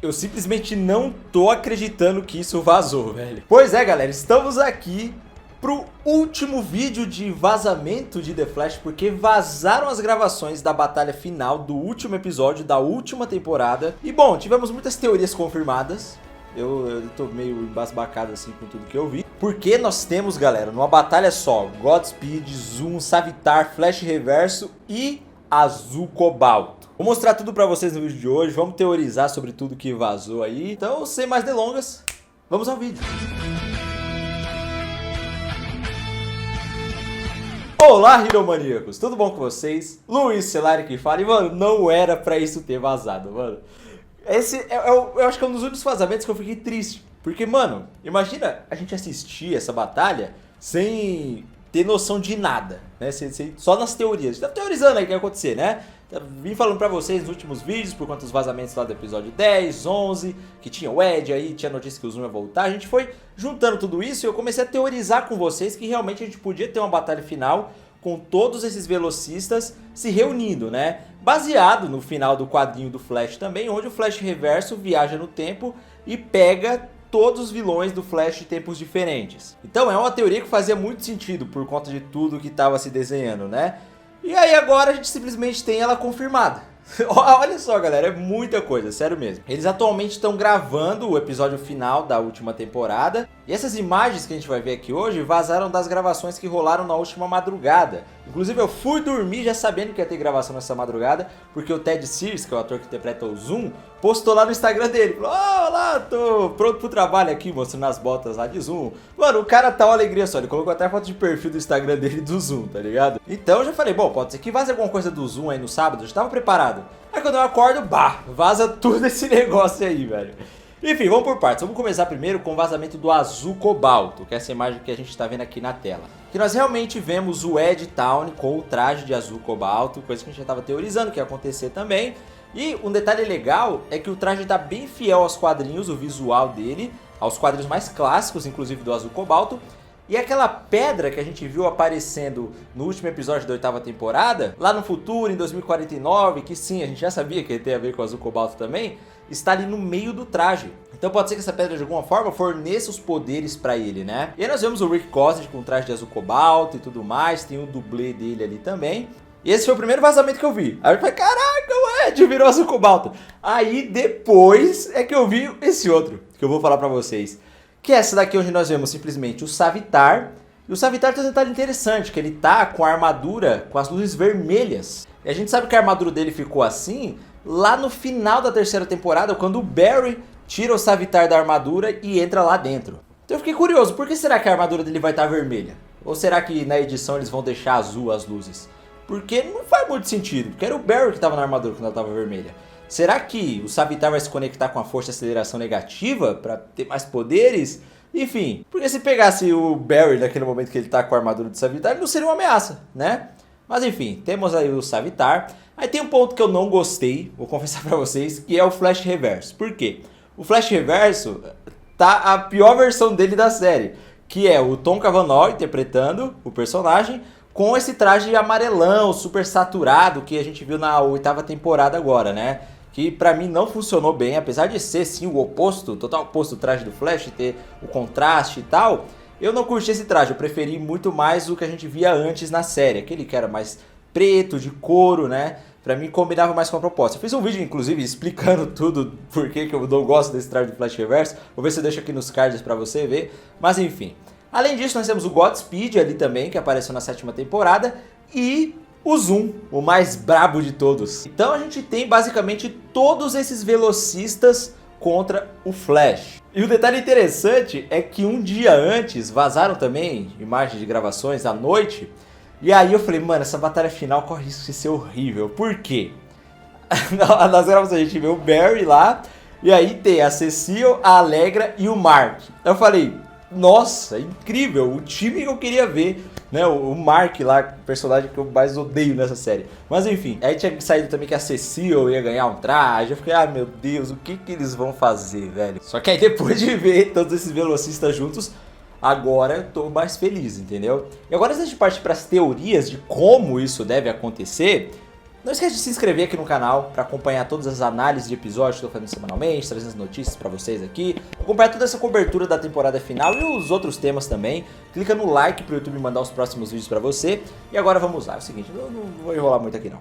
Eu simplesmente não tô acreditando que isso vazou, velho. Pois é, galera, estamos aqui pro último vídeo de vazamento de The Flash, porque vazaram as gravações da batalha final do último episódio da última temporada. E bom, tivemos muitas teorias confirmadas. Eu tô meio embasbacado assim com tudo que eu vi. Porque nós temos, galera, numa batalha só, Godspeed, Zoom, Savitar, Flash Reverso e Azul Cobalto. Vou mostrar tudo pra vocês no vídeo de hoje, vamos teorizar sobre tudo que vazou aí. Então, sem mais delongas, vamos ao vídeo. Olá, Heromaníacos! Tudo bom com vocês? Luiz Celari que fala. E, mano, não era pra isso ter vazado, mano. Esse eu acho que é um dos únicos vazamentos que eu fiquei triste. Porque, mano, imagina a gente assistir essa batalha sem ter noção de nada, né? Só nas teorias. Tá teorizando aí o que ia acontecer, né? Vim falando pra vocês nos últimos vídeos, por conta dos vazamentos lá do episódio 10, 11, que tinha o Ed aí, tinha notícia que o Zoom ia voltar. A gente foi juntando tudo isso e eu comecei a teorizar com vocês que realmente a gente podia ter uma batalha final com todos esses velocistas se reunindo, né? Baseado no final do quadrinho do Flash também, onde o Flash Reverso viaja no tempo e pega todos os vilões do Flash de tempos diferentes. Então é uma teoria que fazia muito sentido por conta de tudo que estava se desenhando, né? E aí agora a gente simplesmente tem ela confirmada. Olha só, galera, é muita coisa, sério mesmo. Eles atualmente estão gravando o episódio final da última temporada. E essas imagens que a gente vai ver aqui hoje vazaram das gravações que rolaram na última madrugada. Inclusive eu fui dormir já sabendo que ia ter gravação nessa madrugada, porque o Ted Sears, que é o ator que interpreta o Zoom, postou lá no Instagram dele. Falou, olá, tô pronto pro trabalho aqui, mostrando as botas lá de Zoom. Mano, o cara tá uma alegria só, ele colocou até a foto de perfil do Instagram dele do Zoom, tá ligado? Então eu já falei, bom, pode ser que vaze alguma coisa do Zoom aí no sábado, eu já tava preparado. Aí quando eu acordo, vaza tudo esse negócio aí, velho. Enfim, vamos por partes. Vamos começar primeiro com o vazamento do Azul Cobalto, que é essa imagem que a gente está vendo aqui na tela. Que nós realmente vemos o Ed Town com o traje de azul cobalto, coisa que a gente já estava teorizando que ia acontecer também. E um detalhe legal é que o traje está bem fiel aos quadrinhos, o visual dele, aos quadrinhos mais clássicos, inclusive do Azul Cobalto. E aquela pedra que a gente viu aparecendo no último episódio da 8ª temporada, lá no futuro, em 2049, que sim, a gente já sabia que tem a ver com o Azul Cobalto também, está ali no meio do traje. Então pode ser que essa pedra de alguma forma forneça os poderes pra ele, né? E aí nós vemos o Rick Cosgrove com o traje de azul cobalto e tudo mais, tem o dublê dele ali também. E esse foi o primeiro vazamento que eu vi. Aí eu falei, caraca, o Ed virou azul cobalto. Aí depois é que eu vi esse outro, que eu vou falar pra vocês. Que é essa daqui onde nós vemos simplesmente o Savitar. E o Savitar tem um detalhe interessante, que ele tá com a armadura com as luzes vermelhas. E a gente sabe que a armadura dele ficou assim lá no final da 3ª temporada, quando o Barry tira o Savitar da armadura e entra lá dentro. Então eu fiquei curioso, por que será que a armadura dele vai estar vermelha? Ou será que na edição eles vão deixar azul as luzes? Porque não faz muito sentido, porque era o Barry que estava na armadura quando ela estava vermelha. Será que o Savitar vai se conectar com a força de aceleração negativa para ter mais poderes? Enfim, porque se pegasse o Barry naquele momento que ele tá com a armadura do Savitar, ele não seria uma ameaça, né? Mas enfim, temos aí o Savitar. Aí tem um ponto que eu não gostei, vou confessar pra vocês, que é o Flash Reverso. Por quê? O Flash Reverso tá a pior versão dele da série, que é o Tom Cavanagh interpretando o personagem com esse traje amarelão, super saturado, que a gente viu na 8ª temporada agora, né? Que pra mim não funcionou bem, apesar de ser sim o oposto, total oposto do traje do Flash, ter o contraste e tal. Eu não curti esse traje, eu preferi muito mais o que a gente via antes na série, aquele que era mais preto, de couro, né? Pra mim combinava mais com a proposta. Eu fiz um vídeo, inclusive, explicando tudo por que eu não gosto desse traje do Flash Reverso. Vou ver se eu deixo aqui nos cards pra você ver. Mas enfim. Além disso, nós temos o Godspeed ali também, que apareceu na 7ª temporada. E o Zoom, o mais brabo de todos. Então a gente tem basicamente todos esses velocistas contra o Flash. E o detalhe interessante é que um dia antes vazaram também imagens de gravações à noite. E aí eu falei, mano, essa batalha final corre risco de ser horrível. Por quê? Nas gravações a gente vê o Barry lá, e aí tem a Cecile, a Allegra e o Mark. Eu falei, nossa, é incrível, o time que eu queria ver, né? O Mark lá, personagem que eu mais odeio nessa série. Mas enfim, aí tinha saído também que a Cecile ia ganhar um traje. Eu fiquei, ah meu Deus, o que eles vão fazer, velho? Só que aí depois de ver todos esses velocistas juntos, agora eu tô mais feliz, entendeu? E agora, antes de partir para as teorias de como isso deve acontecer, Não esquece de se inscrever aqui no canal para acompanhar todas as análises de episódios que eu tô fazendo semanalmente, trazendo notícias para vocês aqui, acompanhar toda essa cobertura da temporada final e os outros temas também. Clica no like pro YouTube mandar os próximos vídeos para você. E agora vamos lá, é o seguinte, eu não vou enrolar muito aqui não.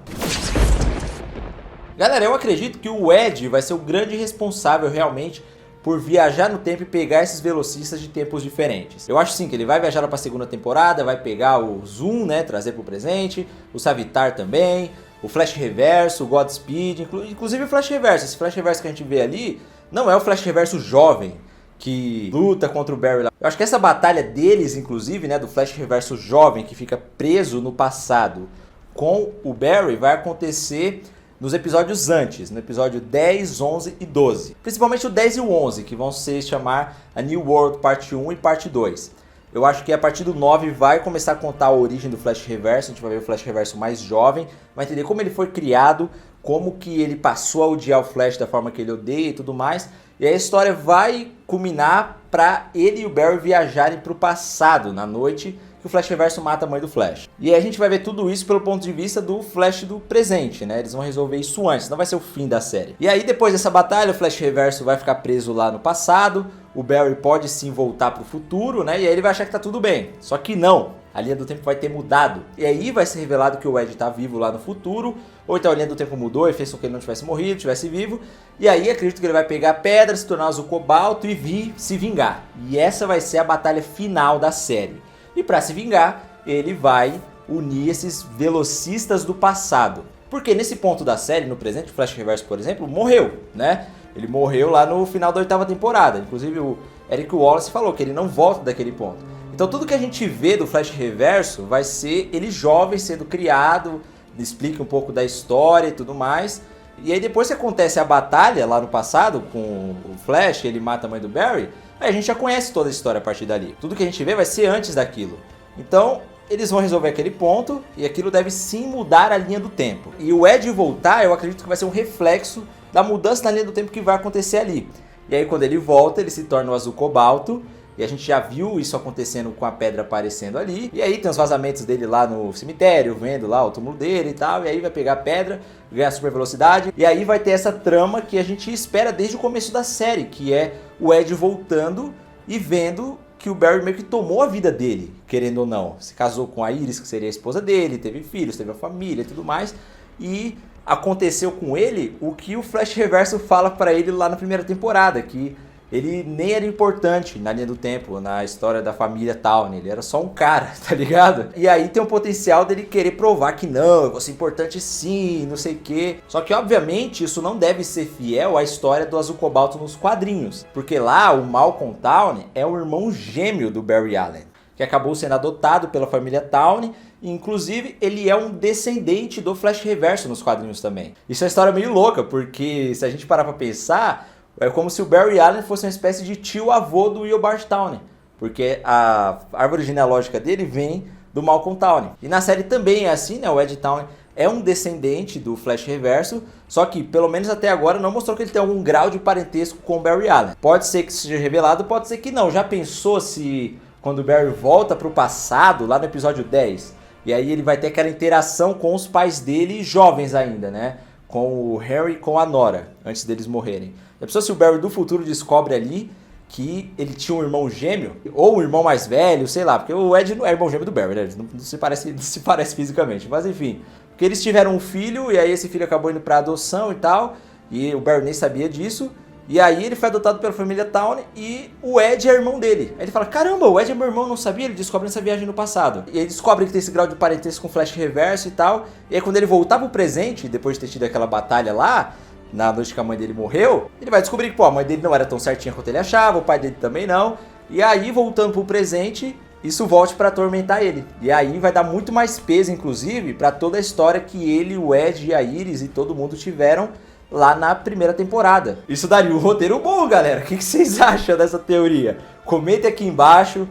Galera, eu acredito que o Ed vai ser o grande responsável realmente por viajar no tempo e pegar esses velocistas de tempos diferentes. Eu acho sim que ele vai viajar para a segunda temporada, vai pegar o Zoom, né, trazer pro presente, o Savitar também, o Flash Reverso, o Godspeed, inclusive o Flash Reverso. Esse Flash Reverso que a gente vê ali não é o Flash Reverso jovem que luta contra o Barry lá. Eu acho que essa batalha deles, inclusive, né, do Flash Reverso jovem que fica preso no passado com o Barry, vai acontecer nos episódios antes, no episódio 10, 11 e 12. Principalmente o 10 e o 11, que vão se chamar A New World Parte 1 e Parte 2. Eu acho que a partir do 9 vai começar a contar a origem do Flash Reverso, a gente vai ver o Flash Reverso mais jovem, vai entender como ele foi criado, como que ele passou a odiar o Flash da forma que ele odeia e tudo mais. E aí a história vai culminar para ele e o Barry viajarem para o passado, na noite que o Flash Reverso mata a mãe do Flash. E aí a gente vai ver tudo isso pelo ponto de vista do Flash do presente, né? Eles vão resolver isso antes, não vai ser o fim da série. E aí depois dessa batalha, o Flash Reverso vai ficar preso lá no passado, o Barry pode sim voltar pro futuro, né? E aí ele vai achar que tá tudo bem. Só que não, a linha do tempo vai ter mudado. E aí vai ser revelado que o Ed tá vivo lá no futuro, ou então a linha do tempo mudou e fez com que ele não tivesse morrido, tivesse vivo. E aí acredito que ele vai pegar a pedra, se tornar azul cobalto e vir se vingar. E essa vai ser a batalha final da série. E para se vingar, ele vai unir esses velocistas do passado. Porque nesse ponto da série, no presente, o Flash Reverso, por exemplo, morreu, né? Ele morreu lá no final da 8ª temporada. Inclusive o Eric Wallace falou que ele não volta daquele ponto. Então tudo que a gente vê do Flash Reverso vai ser ele jovem sendo criado, explica um pouco da história e tudo mais. E aí depois que acontece a batalha lá no passado com o Flash, ele mata a mãe do Barry, aí a gente já conhece toda a história a partir dali. Tudo que a gente vê vai ser antes daquilo. Então eles vão resolver aquele ponto e aquilo deve sim mudar a linha do tempo. E o Ed voltar, eu acredito que vai ser um reflexo da mudança na linha do tempo que vai acontecer ali. E aí quando ele volta, ele se torna o azul cobalto. E a gente já viu isso acontecendo com a pedra aparecendo ali. E aí tem os vazamentos dele lá no cemitério, vendo lá o túmulo dele e tal. E aí vai pegar a pedra, ganhar super velocidade. E aí vai ter essa trama que a gente espera desde o começo da série, que é o Ed voltando e vendo que o Barry meio que tomou a vida dele, querendo ou não. Se casou com a Iris, que seria a esposa dele, teve filhos, teve a família e tudo mais. E aconteceu com ele o que o Flash Reverso fala pra ele lá na primeira temporada, que ele nem era importante na linha do tempo, na história da família Town, ele era só um cara, tá ligado? E aí tem o potencial dele querer provar que não, eu vou ser importante sim, não sei o quê. Só que obviamente isso não deve ser fiel à história do Azul Cobalto nos quadrinhos, porque lá o Malcolm Town é o irmão gêmeo do Barry Allen, que acabou sendo adotado pela família Town, e inclusive ele é um descendente do Flash Reverso nos quadrinhos também. Isso é uma história meio louca, porque se a gente parar pra pensar, é como se o Barry Allen fosse uma espécie de tio-avô do Will Bart Town, porque a árvore genealógica dele vem do Malcolm Town. E na série também é assim, né? O Ed Town é um descendente do Flash Reverso, só que pelo menos até agora não mostrou que ele tem algum grau de parentesco com o Barry Allen. Pode ser que seja revelado, pode ser que não. Já pensou se quando o Barry volta pro passado, lá no episódio 10, e aí ele vai ter aquela interação com os pais dele jovens ainda, né? Com o Harry e com a Nora, antes deles morrerem. Já pensou se o Barry do futuro descobre ali que ele tinha um irmão gêmeo, ou um irmão mais velho, sei lá, porque o Ed não é irmão gêmeo do Barry, né? Não se parece fisicamente, mas enfim. Porque eles tiveram um filho, e aí esse filho acabou indo pra adoção e tal, e o Barry nem sabia disso, e aí ele foi adotado pela família Town, e o Ed é irmão dele. Aí ele fala, caramba, o Ed é meu irmão, não sabia? Ele descobre nessa viagem no passado. E aí descobre que tem esse grau de parentesco com o Flash Reverso e tal, e aí quando ele voltar pro presente, depois de ter tido aquela batalha lá, na noite que a mãe dele morreu, ele vai descobrir que pô, a mãe dele não era tão certinha quanto ele achava, o pai dele também não. E aí, voltando pro presente, isso volte pra atormentar ele. E aí vai dar muito mais peso, inclusive, pra toda a história que ele, o Ed e a Iris e todo mundo tiveram lá na primeira temporada. Isso daria um roteiro bom, galera. O que vocês acham dessa teoria? Comenta aqui embaixo.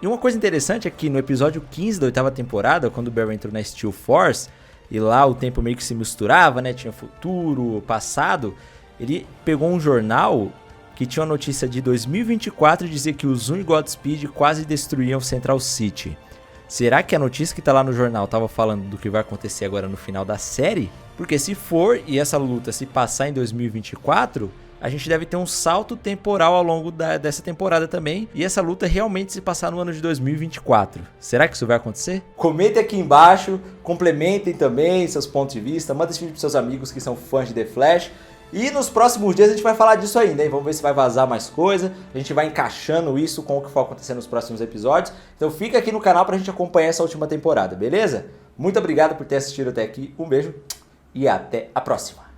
E uma coisa interessante é que no episódio 15 da 8ª temporada, quando o Barry entrou na Steel Force, e lá o tempo meio que se misturava, né? Tinha futuro, passado. Ele pegou um jornal que tinha uma notícia de 2024 e dizia que o Zoom e Godspeed quase destruíam Central City. Será que a notícia que tá lá no jornal tava falando do que vai acontecer agora no final da série? Porque se for e essa luta se passar em 2024, a gente deve ter um salto temporal ao longo dessa temporada também. E essa luta realmente se passar no ano de 2024. Será que isso vai acontecer? Comentem aqui embaixo, complementem também seus pontos de vista. Manda esse vídeo para seus amigos que são fãs de The Flash. E nos próximos dias a gente vai falar disso ainda, hein? Vamos ver se vai vazar mais coisa. A gente vai encaixando isso com o que for acontecer nos próximos episódios. Então fica aqui no canal pra gente acompanhar essa última temporada, beleza? Muito obrigado por ter assistido até aqui. Um beijo e até a próxima.